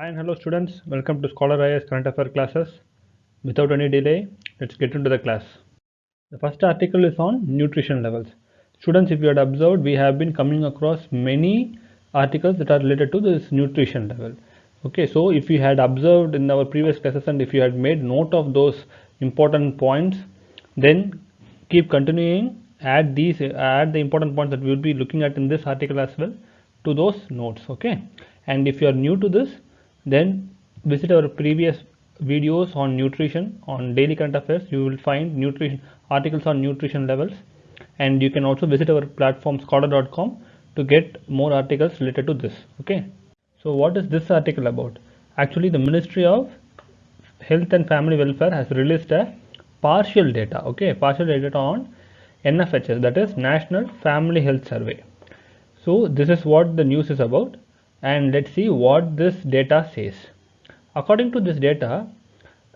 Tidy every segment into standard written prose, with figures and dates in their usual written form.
Hi and hello students, welcome to Scholar IAS Current Affairs classes. Without any delay, let's get into the class. The first article is on nutrition levels. Students, if you had observed, we have been coming across many articles that are related to this nutrition level. Okay, so if you had observed in our previous classes and if you had made note of those important points, then keep continuing, add the important points that we will be looking at in this article as well to those notes. Okay, and if you are new to this, then visit our previous videos on nutrition on daily current affairs. You will find nutrition articles on nutrition levels, and you can also visit our platform scholar.com to get more articles related to this. Okay, so what is this article about? Actually, the Ministry of Health and Family Welfare has released a partial data. Okay, partial data on NFHS, that is National Family Health Survey. So this is what the news is about, and let's see what this data says. According to this data,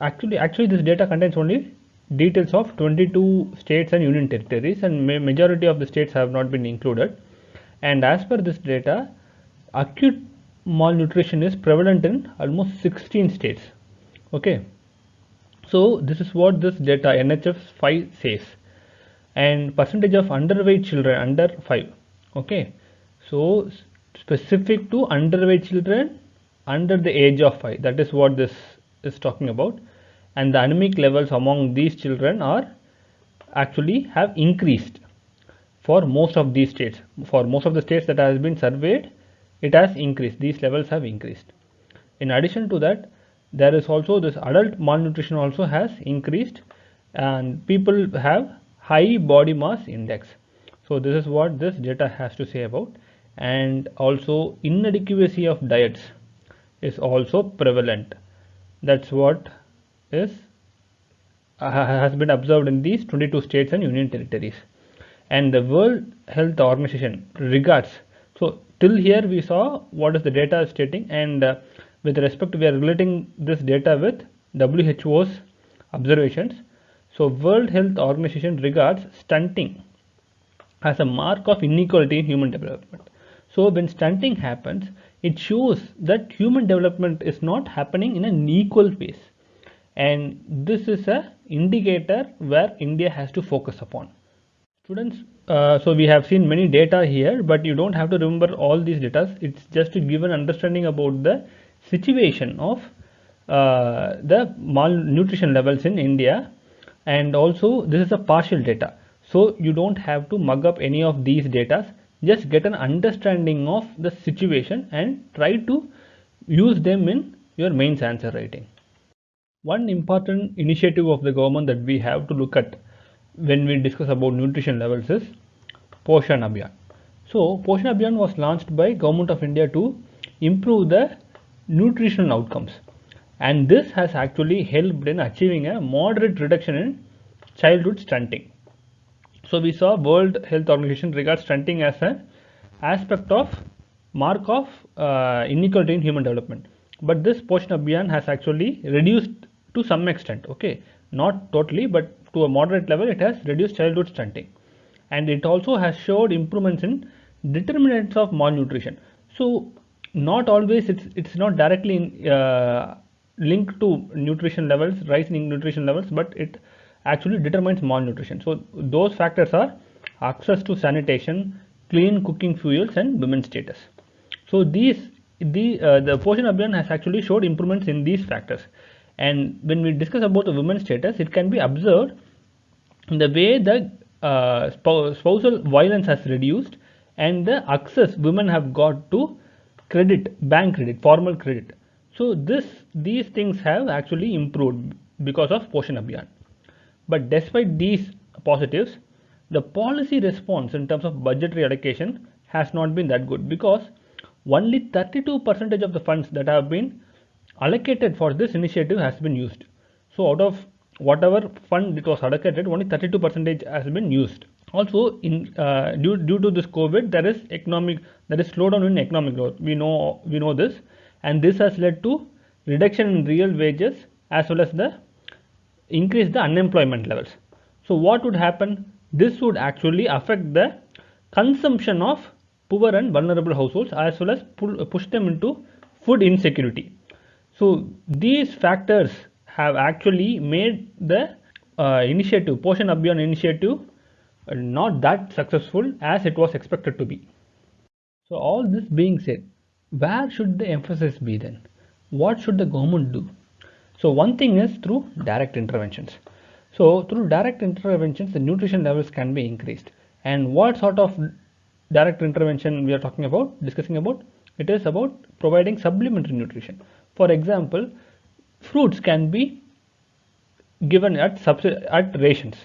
actually this data contains only details of 22 states and union territories, and majority of the states have not been included. And as per this data, acute malnutrition is prevalent in almost 16 states. Okay, so this is what this data NHF 5 says, and percentage of underweight children under 5. Okay, so specific to underweight children under the age of 5, that is what this is talking about. And the anemic levels among these children are actually have increased for most of these states. For most of the states that has been surveyed, it has increased. These levels have increased. In addition to that, there is also this adult malnutrition also has increased, and people have high body mass index. So this is what this data has to say about. And also inadequacy of diets is also prevalent. That's what is has been observed in these 22 states and union territories. And the World Health Organization regards, so till here we saw what is the data stating, and with respect to, we are relating this data with WHO's observations. So World Health Organization regards stunting as a mark of inequality in human development. So when stunting happens, it shows that human development is not happening in an equal pace, and this is a indicator where India has to focus upon. Students, so we have seen many data here, but you don't have to remember all these data. It's just to give an understanding about the situation of the malnutrition levels in India. And also this is a partial data, so you don't have to mug up any of these data. Just get an understanding of the situation and try to use them in your mains answer writing. One important initiative of the government that we have to look at when we discuss about nutrition levels is Poshan Abhiyan. So Poshan Abhiyan was launched by Government of India to improve the nutritional outcomes, and this has actually helped in achieving a moderate reduction in childhood stunting. So we saw World Health Organization regards stunting as an aspect of mark of inequality in human development, but this Poshan Abhiyan has actually reduced to some extent. Okay, not totally, but to a moderate level it has reduced childhood stunting, and it also has showed improvements in determinants of malnutrition. So not always it's not directly linked to nutrition levels, rise in nutrition levels, but it actually determines malnutrition. So those factors are access to sanitation, clean cooking fuels, and women's status. So the Poshan Abhiyan has actually showed improvements in these factors. And when we discuss about the women's status, it can be observed in the way the spousal violence has reduced, and the access women have got to credit, bank credit, formal credit. So these things have actually improved because of Poshan Abhiyan. But despite these positives, the policy response in terms of budgetary allocation has not been that good, because only 32% of the funds that have been allocated for this initiative has been used. So out of whatever fund it was allocated, only 32% has been used. Also, in due to this COVID, there is slowdown in economic growth. We know this, and this has led to reduction in real wages as well as the increase the unemployment levels. So what would happen? This would actually affect the consumption of poor and vulnerable households, as well as push them into food insecurity. So these factors have actually made the initiative, Poshan Abhiyan initiative, not that successful as it was expected to be. So all this being said, where should the emphasis be then? What should the government do? So one thing is through direct interventions. So through direct interventions, the nutrition levels can be increased. And what sort of direct intervention we are talking about, discussing about? It is about providing supplementary nutrition. For example, fruits can be given at rations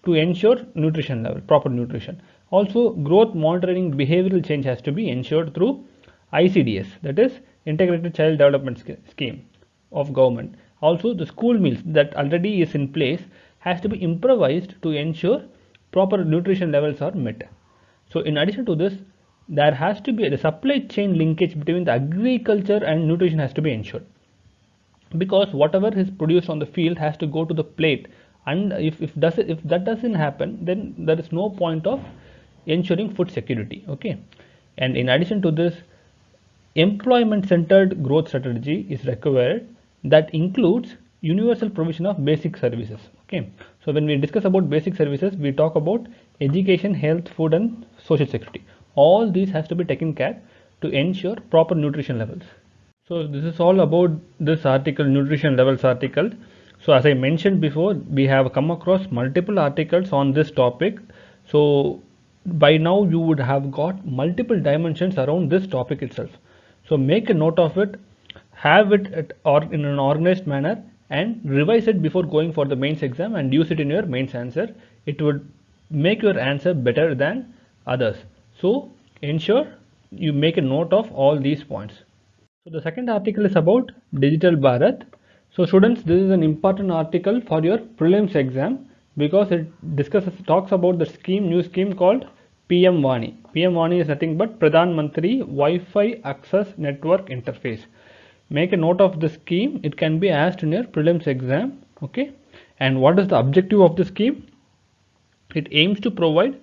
to ensure nutrition level, proper nutrition. Also, growth monitoring behavioral change has to be ensured through ICDS, that is Integrated Child Development Scheme of government. Also, the school meals that already is in place has to be improvised to ensure proper nutrition levels are met. So, in addition to this, there has to be the supply chain linkage between the agriculture and nutrition has to be ensured, because whatever is produced on the field has to go to the plate, and if that doesn't happen, then there is no point of ensuring food security. Okay, and in addition to this, employment centered growth strategy is required that includes universal provision of basic services. Okay, so when we discuss about basic services, we talk about education, health, food and social security. All these has to be taken care to ensure proper nutrition levels. So this is all about this article, nutrition levels article. So as I mentioned before, we have come across multiple articles on this topic. So by now you would have got multiple dimensions around this topic itself. So make a note of it, have it or in an organized manner, and revise it before going for the mains exam and use it in your mains answer. It would make your answer better than others. So ensure you make a note of all these points. So the second article is about Digital Bharat. So students, this is an important article for your prelims exam because it talks about the new scheme called PM Vani. PM Vani is nothing but Pradhan Mantri Wi-Fi Access Network Interface. Make a note of the scheme. It can be asked in your prelims exam. Okay. And what is the objective of the scheme? It aims to provide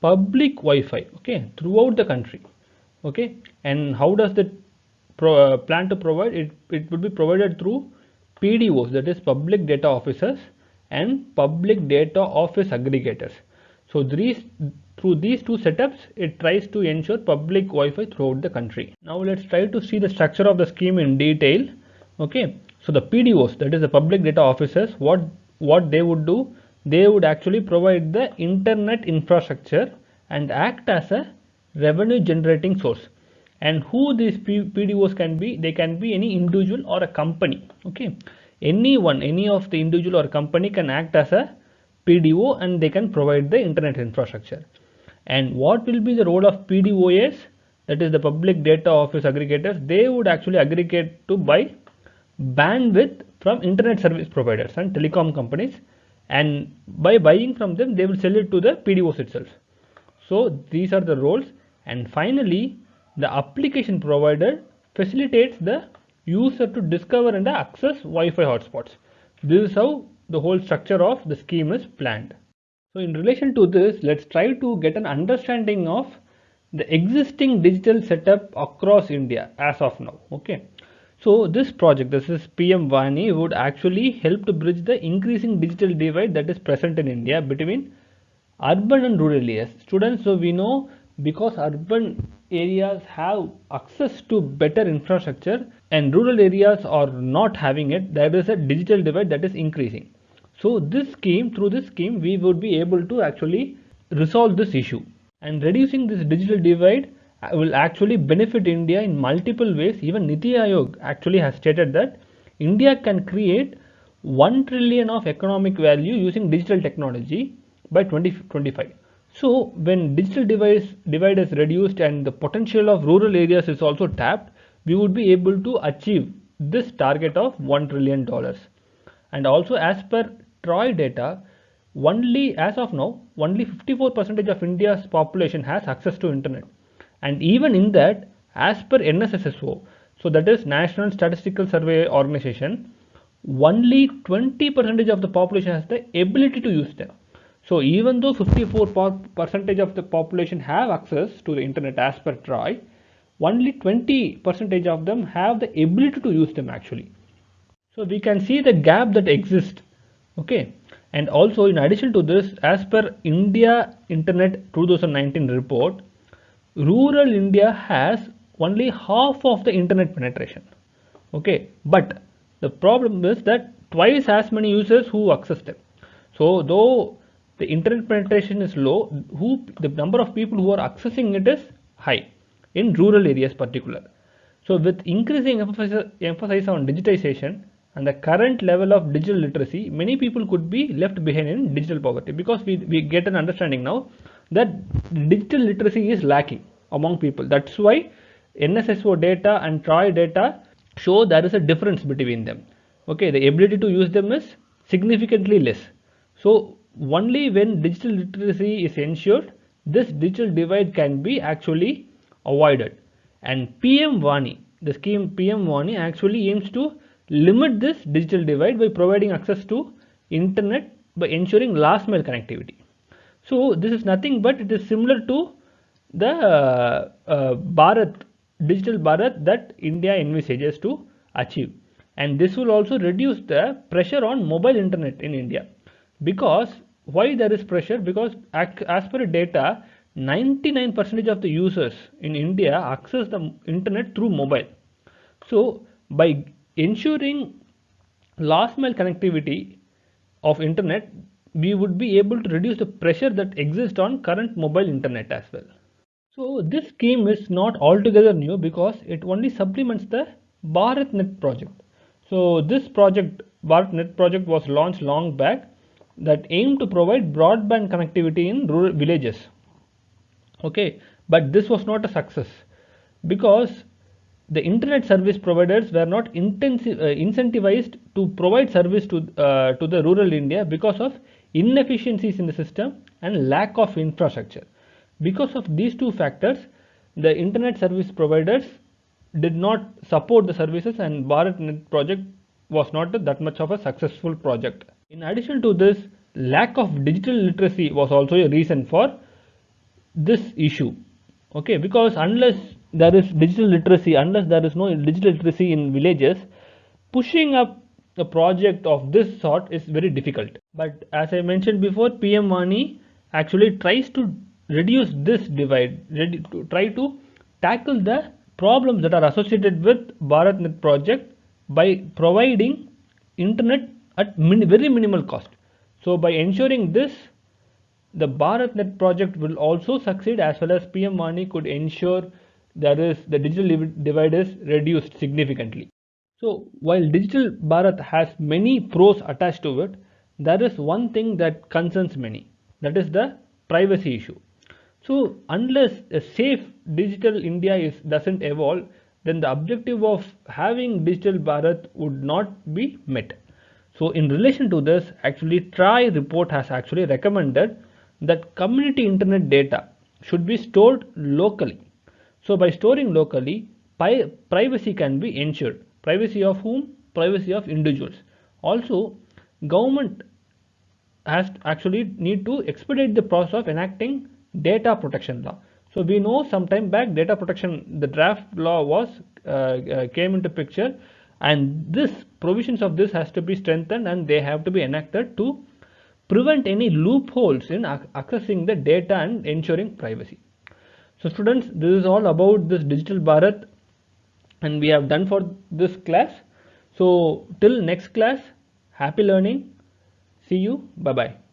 public Wi-Fi, okay, throughout the country. Okay. And how does the plan to provide it? It would be provided through PDOs, that is public data officers, and public data office aggregators. So through these two setups, it tries to ensure public Wi-Fi throughout the country. Now let's try to see the structure of the scheme in detail. Okay, so the PDOs, that is the public data officers, what they would do, they would actually provide the internet infrastructure and act as a revenue generating source. And who these PDOs can be? They can be any individual or a company. Okay, any of the individual or company can act as a PDO and they can provide the internet infrastructure. And what will be the role of PDOs? That is the public data office aggregators. They would actually aggregate to buy bandwidth from internet service providers and telecom companies, and by buying from them, they will sell it to the PDOs itself. So these are the roles. And finally, the application provider facilitates the user to discover and access Wi-Fi hotspots. This is how the whole structure of the scheme is planned. So in relation to this, let's try to get an understanding of the existing digital setup across India as of now. Okay. So this project, this is PM Vani, would actually help to bridge the increasing digital divide that is present in India between urban and rural areas. Students, so we know because urban areas have access to better infrastructure and rural areas are not having it, there is a digital divide that is increasing. So through this scheme, we would be able to actually resolve this issue, and reducing this digital divide will actually benefit India in multiple ways. Even Niti Aayog actually has stated that India can create 1 trillion of economic value using digital technology by 2025. So when digital divide is reduced and the potential of rural areas is also tapped, we would be able to achieve this target of $1 trillion. And also, as per Troy data, as of now, only 54% of India's population has access to internet. And even in that, as per NSSSO, so that is National Statistical Survey Organization, only 20% of the population has the ability to use them. So even though 54% of the population have access to the internet as per Troy, only 20% of them have the ability to use them actually. So we can see the gap that exists. Okay, and also in addition to this, as per India Internet 2019 report, rural India has only half of the internet penetration. Okay, but the problem is that twice as many users who access them. So though the internet penetration is low, the number of people who are accessing it is high in rural areas particular. So with increasing emphasis on digitization and the current level of digital literacy, many people could be left behind in digital poverty, because we get an understanding now that digital literacy is lacking among people. That's why NSSO data and TROI data show there is a difference between them. Okay, the ability to use them is significantly less. So only when digital literacy is ensured, this digital divide can be actually avoided. And PM Vani, the scheme PM Vani actually aims to limit this digital divide by providing access to internet by ensuring last mile connectivity. So this is nothing but it is similar to the Bharat, digital Bharat that India envisages to achieve. And this will also reduce the pressure on mobile internet in India. Because why there is pressure? Because as per data, 99% of the users in India access the internet through mobile. So by ensuring last mile connectivity of internet, we would be able to reduce the pressure that exists on current mobile internet as well. So this scheme is not altogether new, because it only supplements the BharatNet project. So this project, BharatNet project, was launched long back, that aimed to provide broadband connectivity in rural villages. Okay, but this was not a success, because the internet service providers were not incentivized to provide service to the rural India because of inefficiencies in the system and lack of infrastructure. Because of these two factors, the internet service providers did not support the services, and BharatNet project was not that much of a successful project. In addition to this, lack of digital literacy was also a reason for this issue. Okay, because unless there is digital literacy, unless there is no digital literacy in villages, pushing up a project of this sort is very difficult. But as I mentioned before, PM Vani actually tries to reduce this divide, try to tackle the problems that are associated with BharatNet project by providing internet at very minimal cost. So by ensuring this, the BharatNet project will also succeed, as well as PM Vani could ensure the digital divide is reduced significantly. So while digital Bharat has many pros attached to it, there is one thing that concerns many, that is the privacy issue. So unless a safe digital India doesn't evolve, then the objective of having digital Bharat would not be met. So in relation to this, actually TROI report has actually recommended that community internet data should be stored locally. So by storing locally, privacy can be ensured. Privacy of whom? Privacy of individuals. Also, government has actually need to expedite the process of enacting data protection law. So we know some time back data protection, the draft law was came into picture, and this provisions of this has to be strengthened, and they have to be enacted to prevent any loopholes in accessing the data and ensuring privacy. So students, this is all about this digital Bharat, and we have done for this class. So till next class, happy learning. See you. Bye bye.